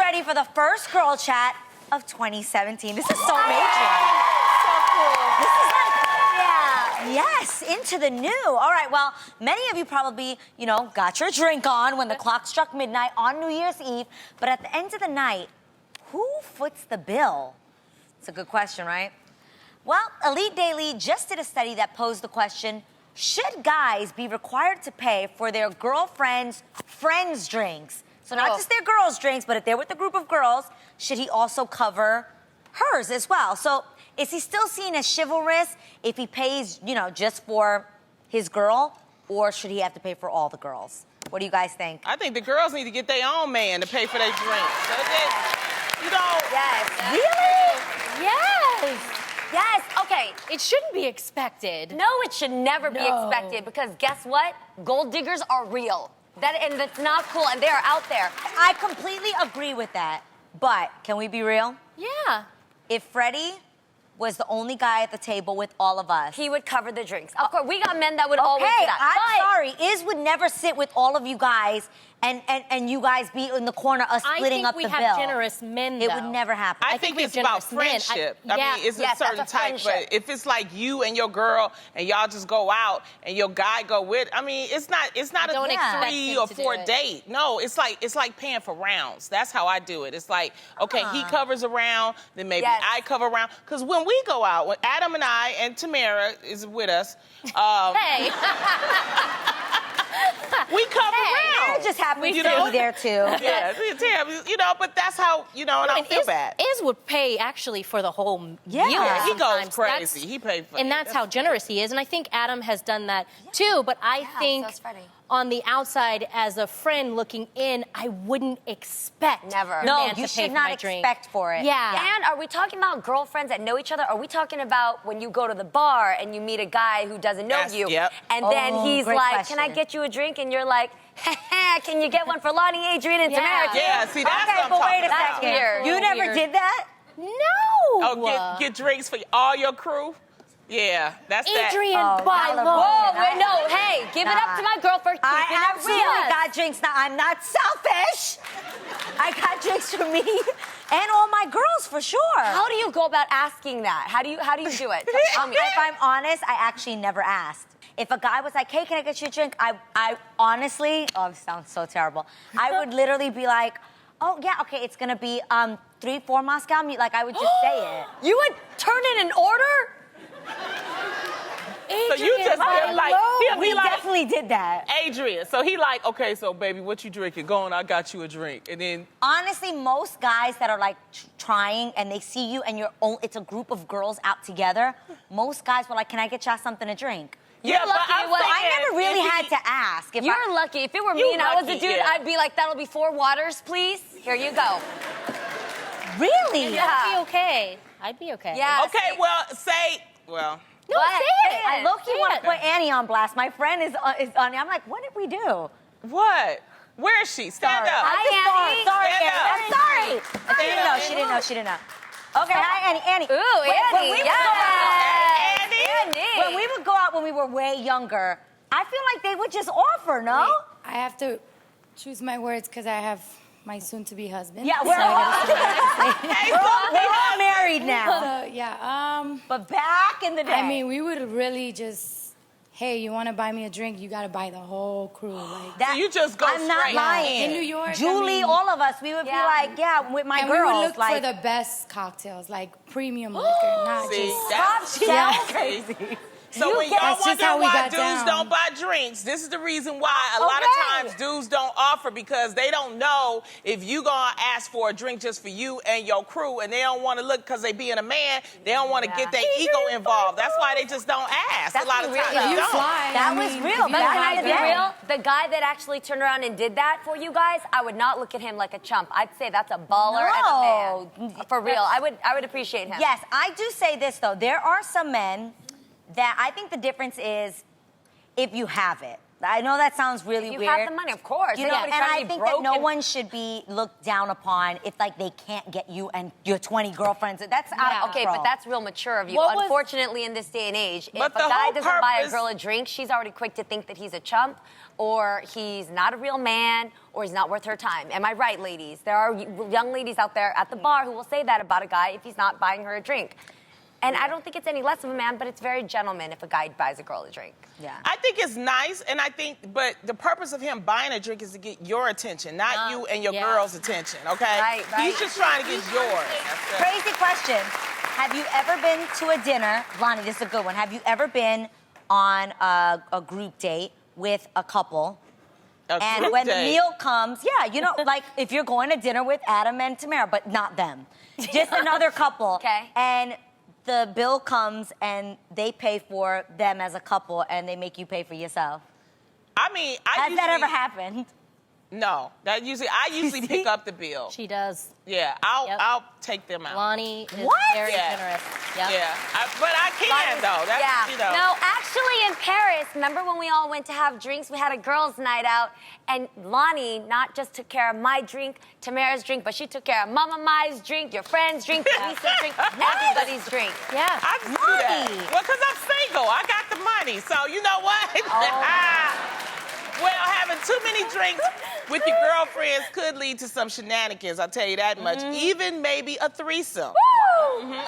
ready for the first girl chat of 2017. This is so major. So cool. This is like, yes, into the new. All right, well, many of you probably, got your drink on when the clock struck midnight on New Year's Eve. But at the end of the night, who foots the bill? It's a good question, right? Well, Elite Daily just did a study that posed the question, should guys be required to pay for their girlfriend's friends' drinks? So not just their girls' drinks, but if they're with a group of girls, should he also cover hers as well? So is he still seen as chivalrous if he pays, just for his girl, or should he have to pay for all the girls? What do you guys think? I think the girls need to get their own man to pay for their drinks. So Yes. Really? Yes. Yes. Okay. It shouldn't be expected. No, it should never be expected because guess what? Gold diggers are real. And that's not cool, and they are out there. I completely agree with that, but can we be real? Yeah. If Freddie was the only guy at the table with all of us, He would cover the drinks. Of course, we got men that would always do that. I'm sorry. Iz would never sit with all of you guys and you guys be in the corner us splitting up the bill. I think we have generous men, It though. would never happen. I think it's about friendship. I mean, it's a certain type, but if it's like you and your girl and y'all just go out and your guy go with, I mean, it's not a 3 or 4 date. No, it's like paying for rounds. That's how I do it. It's like, okay, he covers a round, then maybe I cover a round. Because when we go out, when Adam and I and Tamara is with us, Hey. we cover rounds. It just happens to be there too. Yeah, but that's how, and I don't feel bad. Iz would pay actually for the whole meal. Yeah, he goes sometimes. crazy. He paid for it. And that's how generous he is. And I think Adam has done that too. But I think on the outside, as a friend looking in, I wouldn't expect Never. your No, man you to pay should for not my drink. expect for it. Yeah. And are we talking about girlfriends that know each other? Are we talking about when you go to the bar and you meet a guy who doesn't know you? Yep. And then he's great like, question. can I get you a drink? And you're like, can you get one for Lonnie, Adrian, and Tamara? too? Yeah, see, that's Okay, what I'm but talking wait a about. second. weird. You never did that? No. Oh, get drinks for all your crew? Yeah, that's Adrian, Oh, by Malibu. law. Whoa, wait, no, hey, give it up to my girl for keeping I it absolutely real. got drinks. Now, I'm not selfish. I got drinks for me and all my girls for sure. How do you go about asking that? How do you do it? Tell me. If I'm honest, I actually never asked. If a guy was like, hey, can I get you a drink? I honestly, it sounds so terrible. I would literally be like, oh, yeah, okay, it's gonna be 3-4 Moscow. Like, I would just say it. You would turn in an order? So you just he'll We be like, definitely did that. Adrian. So he like, okay, so baby, what you drinking? Go on, I got you a drink. And then Honestly, most guys that are like trying and they see you and it's a group of girls out together, most guys were like, can I get y'all something to drink? yeah, but lucky I'm it was- saying, I never really if had he- to ask. You're lucky. If it were You me and I was a lucky, dude, yeah. I'd be like, that'll be 4 waters, please. Here you go. Really? Yeah. I'd be okay. I'd be okay. Yeah. Okay, well. No, What? say Say it. it. I low-key Say want it. to put Annie on blast. My friend is on. I'm like, what did we do? What? Where is she? Stand up. Hi, Annie. Sorry, Stand Annie. up. I'm sorry. She didn't know. She didn't know. Okay, hi, Annie. Annie. Ooh, When we Annie. would go out- Annie. When we would go out when we were way younger, I feel like they would just offer, no? I have to choose my words because I have my soon-to-be husband. Yeah, So we're all married now. So, yeah, But back in the day. I mean, we would really just, hey, you want to buy me a drink? You got to buy the whole crew. Like, that, So you just go I'm not straight lying. in New York, I Julie, mean- all of us, we would be like, with my and girls. we would look like, for the best cocktails, like premium liquor, not See, just... that's That's crazy. So when y'all That's just wonder how we why got dudes down. don't buy drinks, this is the reason why a lot of times dudes don't offer because they don't know if you gonna ask for a drink just for you and your crew, and they don't want to look because they being a man, they don't want to get their ego involved. That's why they just don't ask. That's a lot of real. times If they you don't. fly, That I was mean, real. if you But Back can fly I in be the day. real? The guy that actually turned around and did that for you guys, I would not look at him like a chump. I'd say that's a baller and a man. For real. I would appreciate him. Yes, I do say this, though. There are some men that I think the difference is if you have it. I know that sounds really you weird. have the money, of course. You know, and I think that no one should be looked down upon if, like, they can't get you and your 20 girlfriends. That's out of Okay, control. but that's real mature of you. Unfortunately, in this day and age, if a the guy whole doesn't buy a purpose- girl a drink, she's already quick to think that he's a chump, or he's not a real man, or he's not worth her time. Am I right, ladies? There are young ladies out there at the bar who will say that about a guy if he's not buying her a drink. And I don't think it's any less of a man, but it's very gentleman if a guy buys a girl a drink. Yeah. I think it's nice, and but the purpose of him buying a drink is to get your attention, not you and your girl's attention, okay? Right. He's just trying to get yours. Crazy question. Have you ever been to a dinner? Lonnie, this is a good one. Have you ever been on a group date with a couple? And when the meal comes, you know, like if you're going to dinner with Adam and Tamara, but not them. Just another couple. Okay. And the bill comes and they pay for them as a couple and they make you pay for yourself. I mean, Has that ever happened? No. I usually pick up the bill. She does. Yeah, I'll take them out. Lonnie is What? very generous. Yep. Yeah, but I can though. That's, you know. No, actually in Paris, remember when we all went to have drinks? We had a girls' night out, and Lonnie not just took care of my drink, Tamara's drink, but she took care of Mama Mai's drink, your friend's drink, Lisa's drink, everybody's drink. Yeah. I just do that. Well, because I'm single. I got the money. So, you know what? Well, having too many drinks with your girlfriends could lead to some shenanigans, I'll tell you that much. Even maybe a threesome.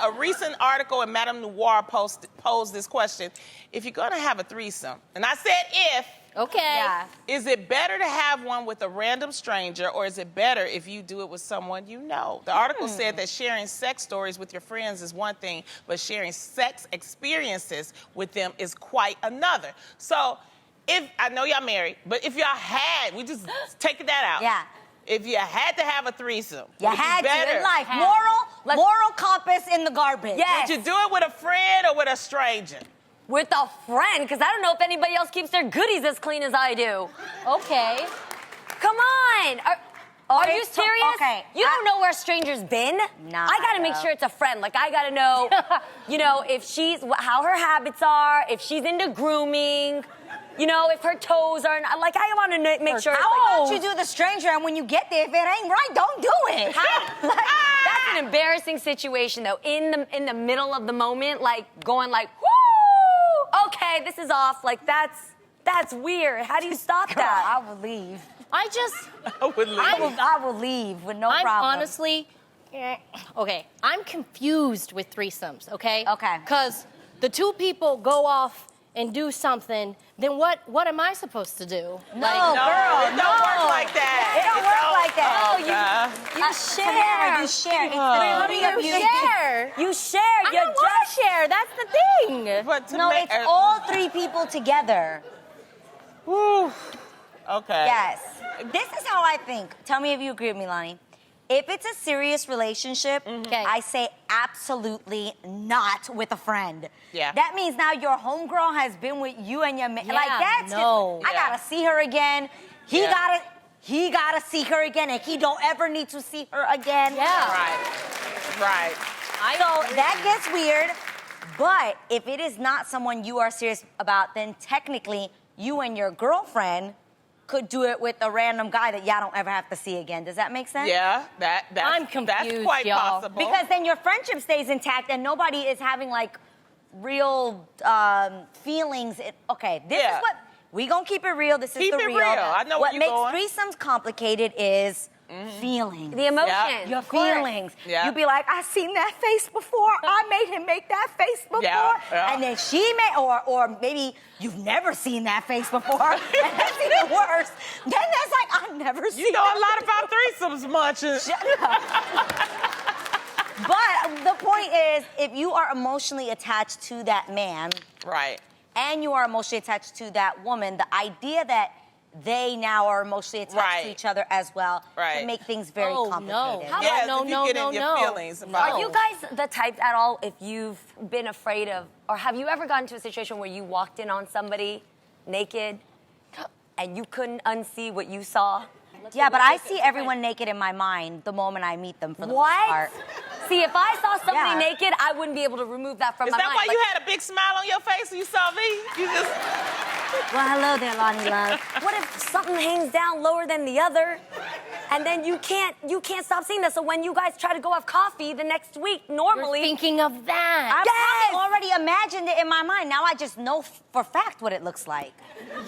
A recent article in Madame Noir posed this question. If you're going to have a threesome, and I said if, Okay. is it better to have one with a random stranger, or is it better if you do it with someone you know? The article said that sharing sex stories with your friends is one thing, but sharing sex experiences with them is quite another. So, I know y'all married, but if y'all we just taking that out. Yeah. If you had to have a threesome, You had to in life. Let's- Moral compass in the garbage. Yes. would you do it with a friend or with a stranger? With a friend, because I don't know if anybody else keeps their goodies as clean as I do. Okay. Come on. Are you serious? Okay. You don't know where a stranger's been? Nah, I gotta make sure it's a friend. Like, I gotta know, you know, how her habits are, if she's into grooming, you know, if her toes are, like, I wanna make sure. How about you do the stranger, and when you get there, if it ain't right, don't do it. That's an embarrassing situation, though. In the middle of the moment, like, going like, whoo, okay, this is off. Like, that's weird. How do you stop that? I will leave. I would leave. I will leave with no problem. I'm honestly, okay, I'm confused with threesomes, okay? Okay. Because the two people go off and do something, then what am I supposed to do? No, girl, it don't work like that. It don't work like that. You share. You share. How do you share? You share. I don't want to share. That's the thing. But to No, it's all three people together. Whew. Okay. Yes. This is how I think. Tell me if you agree with me, Lonnie. If it's a serious relationship, I say absolutely not with a friend. Yeah. That means now your homegirl has been with you and your man. Yeah, Like, that's no. I gotta see her again. He gotta see her again, and he don't ever need to see her again. Yeah. Right. So that gets weird. But if it is not someone you are serious about, then technically you and your girlfriend could do it with a random guy that y'all don't ever have to see again. Does that make sense? Yeah, I'm confused, that's quite y'all. possible. Because then your friendship stays intact and nobody is having like real feelings. Okay, this is what we gonna keep it real. This Keep is the it real. real. I know what where makes you're going. threesomes complicated is feelings. The emotion. Your feelings. Yeah. You be like, I seen that face before. I made him make that face before. Yeah. And then she may, or maybe you've never seen that face before. And that's even worse. Then that's like, I've never seen You know a lot about threesomes, Munches. Shut up. But the point is, if you are emotionally attached to that man, Right. and you are emotionally attached to that woman, the idea that they now are emotionally attached to each other as well can make things very complicated. No. Yes, no, if you no, get no, in your no. feelings about Are you guys the type at all, if you've been afraid of, or have you ever gotten to a situation where you walked in on somebody naked and you couldn't unsee what you saw? Yeah, but I see everyone naked in my mind the moment I meet them for the most part. See, if I saw somebody naked, I wouldn't be able to remove that from Is my that mind. why you had a big smile on your face when you saw me? You just... Well, hello there, Lonnie Love. What if something hangs down lower than the other, and then you can't stop seeing that? So when you guys try to go have coffee the next week, normally You're thinking of that. I probably already imagined it in my mind. Now I just know for fact what it looks like.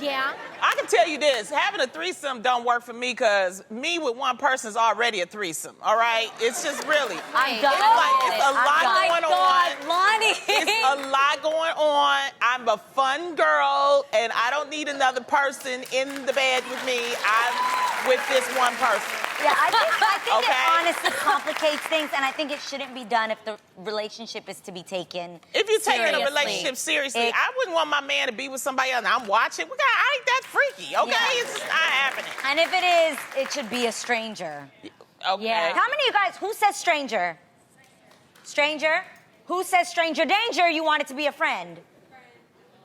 Yeah. I can tell you this, having a threesome don't work for me because me with one person is already a threesome, all right? It's just really. I'm done. It's a lot going on. Lonnie. It's a lot going on. I'm a fun girl, and I don't need another person in the bed with me. I'm with this one person. Yeah, I think Okay. it honestly complicates things, and I think it shouldn't be done if the relationship is to be taken If you're taking a seriously. relationship seriously, I wouldn't want my man to be with somebody else and I'm watching. I ain't that freaky, okay? Yeah. It's just not happening. And if it is, it should be a stranger. Okay. Yeah. How many of you guys, who says stranger? Stranger? Who says stranger danger? You want it to be a friend?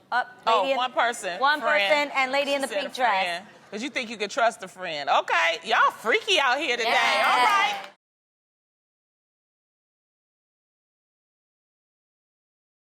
One person. One friend. person and lady in the She said pink a dress. friend. Because you think you can trust a friend. Okay, y'all freaky out here today. Yeah. All right.